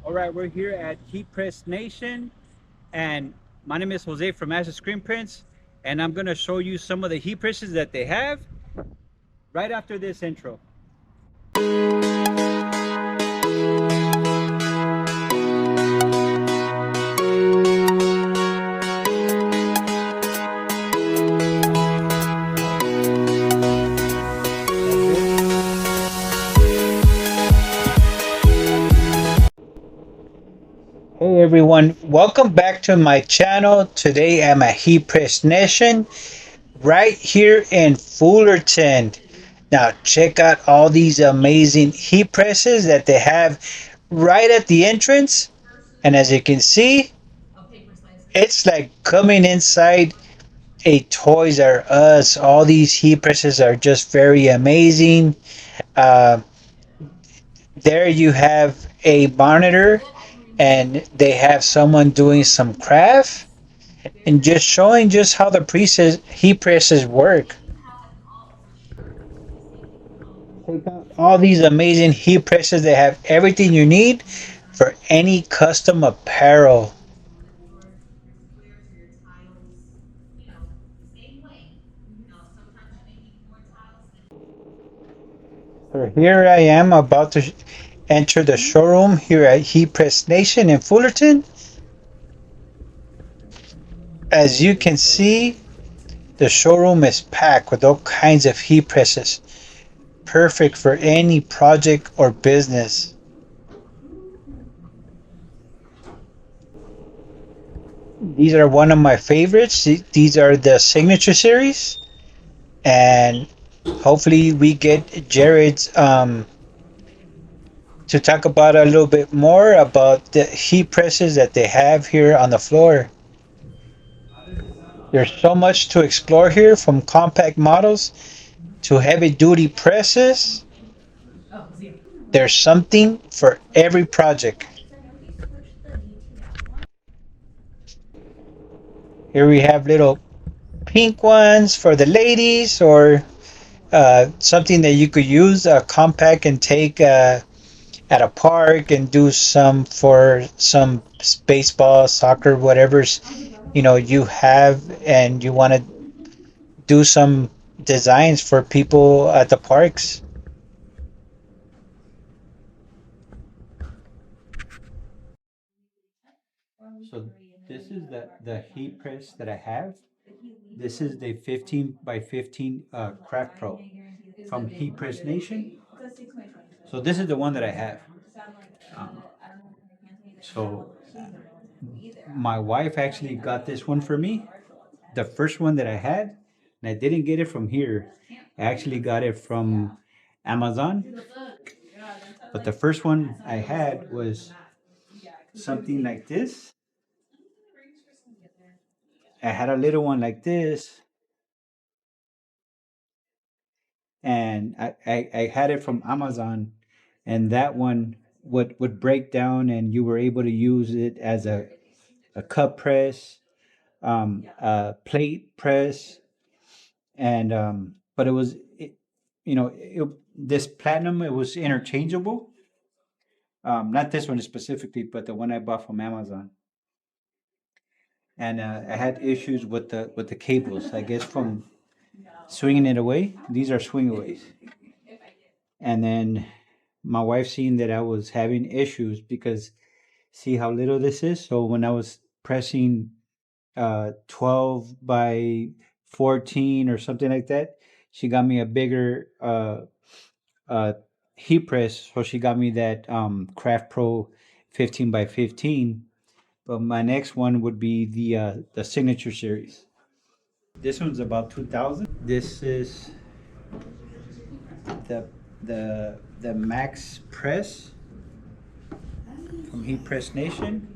All right, we're here at Heat Press Nation, and my name is Jose from Master Screen Prints, and I'm gonna show you some of the heat presses that they have right after this intro. Hey everyone, welcome back to my channel. Today I'm at Heat Press Nation right here in Fullerton. Now check out all these amazing heat presses that they have right at the entrance. And as you can see, it's like coming inside a Toys R Us. All these heat presses are just very amazing. Uh, there you have a monitor and they have someone doing some craft and just showing just how the heat presses work. Take out all these amazing heat presses. They have everything you need for any custom apparel. So here I am about to enter the showroom here at Heat Press Nation in Fullerton. As you can see, the showroom is packed with all kinds of heat presses, perfect for any project or business. These are one of my favorites. These are the signature series, and hopefully we get Jared's to talk about a little bit more about the heat presses that they have here on the floor. There's so much to explore here, from compact models to heavy duty presses. There's something for every project. Here we have little pink ones for the ladies, or something that you could use compact and take at a park and do some for some baseball, soccer, whatever's you have, and you want to do some designs for people at the parks. So this is the heat press that I have. This is the 15 by 15 CraftPro from Heat Press Nation. So this is the one that I have. Um, so my wife actually got this one for me. The first one that I had, and I didn't get it from here. I actually got it from Amazon. But the first one I had was something like this. I had a little one like this, and I had it from Amazon, and that one would break down, and you were able to use it as a cup press, a plate press, and but it was this platinum, it was interchangeable. Not this one specifically, but the one I bought from Amazon. And I had issues with the cables. I guess from swinging it away. These are swingaways. And then my wife seen that I was having issues because see how little this is. So when I was pressing 12 by 14 or something like that, she got me a bigger uh, heat press. So she got me that Craft Pro 15 by 15. But my next one would be the signature series. This one's about 2000. This is the the Max Press from Heat Press Nation.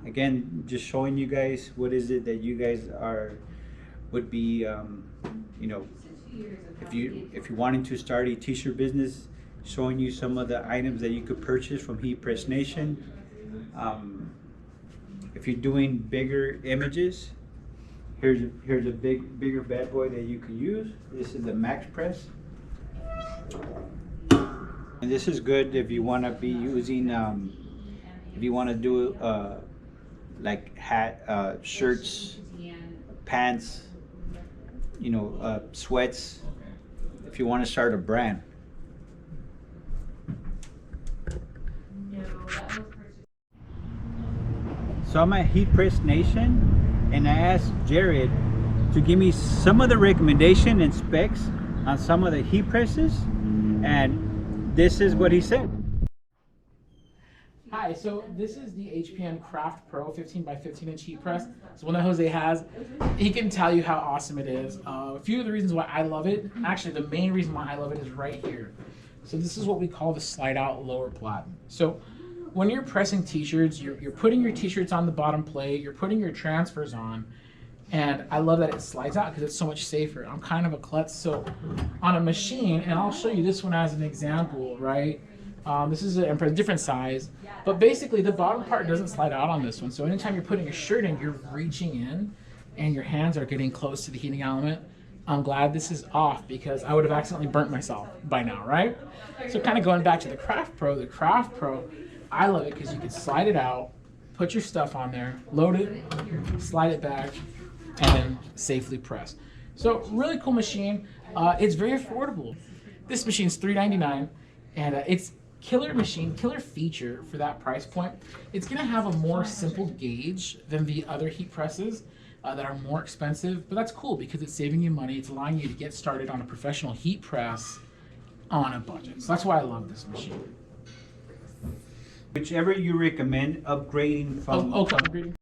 Again, just showing you guys what is it that you guys are would be you know if you wanting to start a t-shirt business, showing you some of the items that you could purchase from Heat Press Nation. Um, if you're doing bigger images, here's a bigger bad boy that you can use. This is the Max Press. And this is good if you want to be using If you want to do like hat, shirts, pants, sweats. If you want to start a brand. So I'm at Heat Press Nation, and I asked Jared to give me some of the recommendation and specs on some of the heat presses, and this is what he said. Hi, so this is the HPN CraftPro 15 by 15 inch heat press. It's one that Jose has. He can tell you how awesome it is. A few of the reasons why I love it, actually the main reason why I love it is right here. So this is what we call the slide out lower platen. So when you're pressing t-shirts, you're putting your t-shirts on the bottom plate, you're putting your transfers on, and I love that it slides out because it's so much safer. I'm kind of a klutz, so on a machine, and I'll show you this one as an example, right? This is a different size, but basically the bottom part doesn't slide out on this one. So anytime you're putting a shirt in, you're reaching in and your hands are getting close to the heating element. I'm glad this is off because I would have accidentally burnt myself by now, right? So kind of going back to the CraftPro, I love it because you can slide it out, put your stuff on there, load it, slide it back, and then safely press. So really cool machine. It's very affordable. This machine's $399, and it's killer machine, killer feature for that price point. It's gonna have a more simple gauge than the other heat presses that are more expensive, but that's cool because it's saving you money. It's allowing you to get started on a professional heat press on a budget. So that's why I love this machine. Whichever you recommend upgrading from. Upgrading.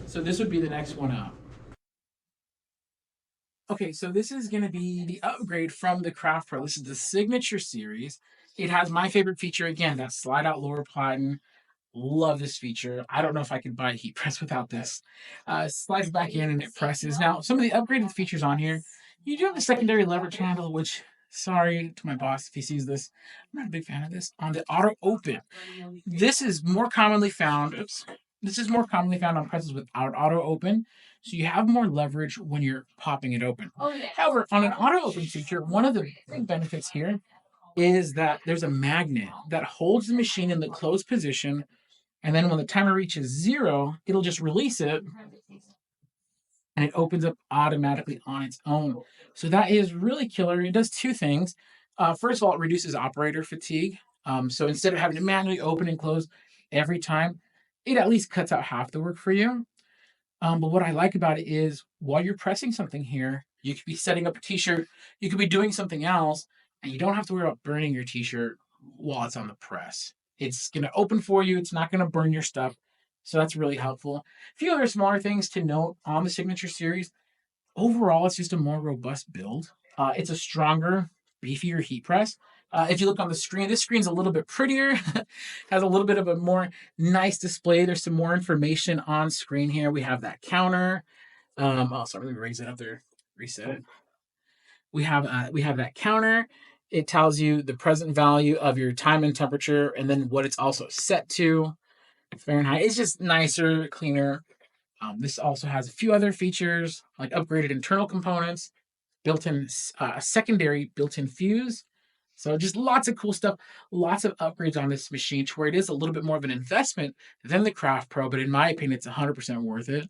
So this would be the next one up. Okay, so this is going to be the upgrade from the CraftPro. This is the Signature Series. It has my favorite feature, again, that slide out lower platen. Love this feature. I don't know if I could buy a heat press without this. Slides back in and it presses. Now, some of the upgraded features on here, you do have the secondary leverage handle, which, sorry to my boss if he sees this, I'm not a big fan of this. On the auto open, this is more commonly found, this is more commonly found on presses without auto open. So you have more leverage when you're popping it open. However, on an auto open feature, one of the big benefits here is that there's a magnet that holds the machine in the closed position. And then when the timer reaches 0, it'll just release it and it opens up automatically on its own. So that is really killer. It does two things. First of all, it reduces operator fatigue. So instead of having to manually open and close every time, it at least cuts out half the work for you. But what I like about it is while you're pressing something here, you could be setting up a t-shirt, you could be doing something else, and you don't have to worry about burning your t-shirt while it's on the press. It's going to open for you. It's not going to burn your stuff. So that's really helpful. A few other smaller things to note on the Signature Series. Overall, it's just a more robust build. It's a stronger, beefier heat press. If you look on the screen, this screen's a little bit prettier, has a little bit of a more nice display. There's some more information on screen here. We have that counter. Sorry, let me raise it up there, reset it. We have that counter. It tells you the present value of your time and temperature, and then what it's also set to. Fahrenheit. It's just nicer, cleaner. This also has a few other features like upgraded internal components, built-in secondary built-in fuse. So just lots of cool stuff, lots of upgrades on this machine to where it is a little bit more of an investment than the CraftPro, but in my opinion, it's 100% worth it.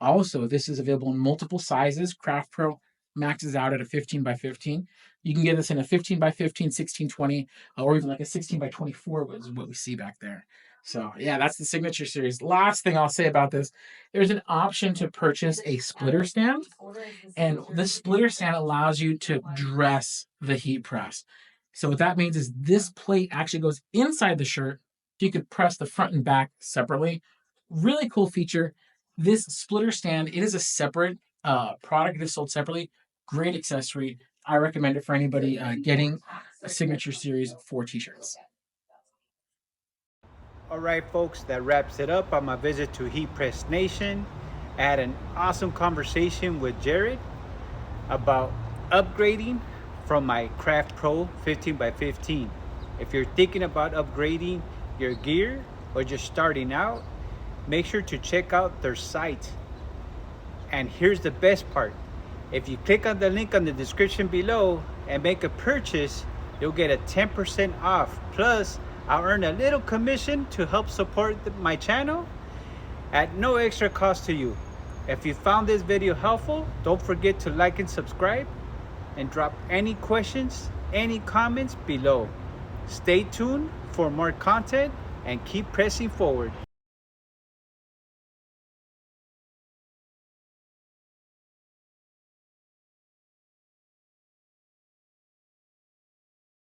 Also, this is available in multiple sizes. CraftPro maxes out at a 15 by 15. You can get this in a 15 by 15, 1620, or even like a 16 by 24, which is what we see back there. So yeah, that's the Signature Series. Last thing I'll say about this, there's an option to purchase a splitter stand, and the splitter stand allows you to dress the heat press. So what that means is this plate actually goes inside the shirt, so you could press the front and back separately. Really cool feature. This splitter stand, it is a separate product. It is sold separately. Great accessory. I recommend it for anybody getting a Signature Series for t-shirts. All right, folks, that wraps it up on my visit to Heat Press Nation. I had an awesome conversation with Jared about upgrading from my CraftPro 15 by 15. If you're thinking about upgrading your gear or just starting out, make sure to check out their site. And here's the best part. If you click on the link on the description below and make a purchase, you'll get a 10% off plus I'll earn a little commission to help support my channel at no extra cost to you. If you found this video helpful, don't forget to like and subscribe and drop any questions, any comments below. Stay tuned for more content and keep pressing forward.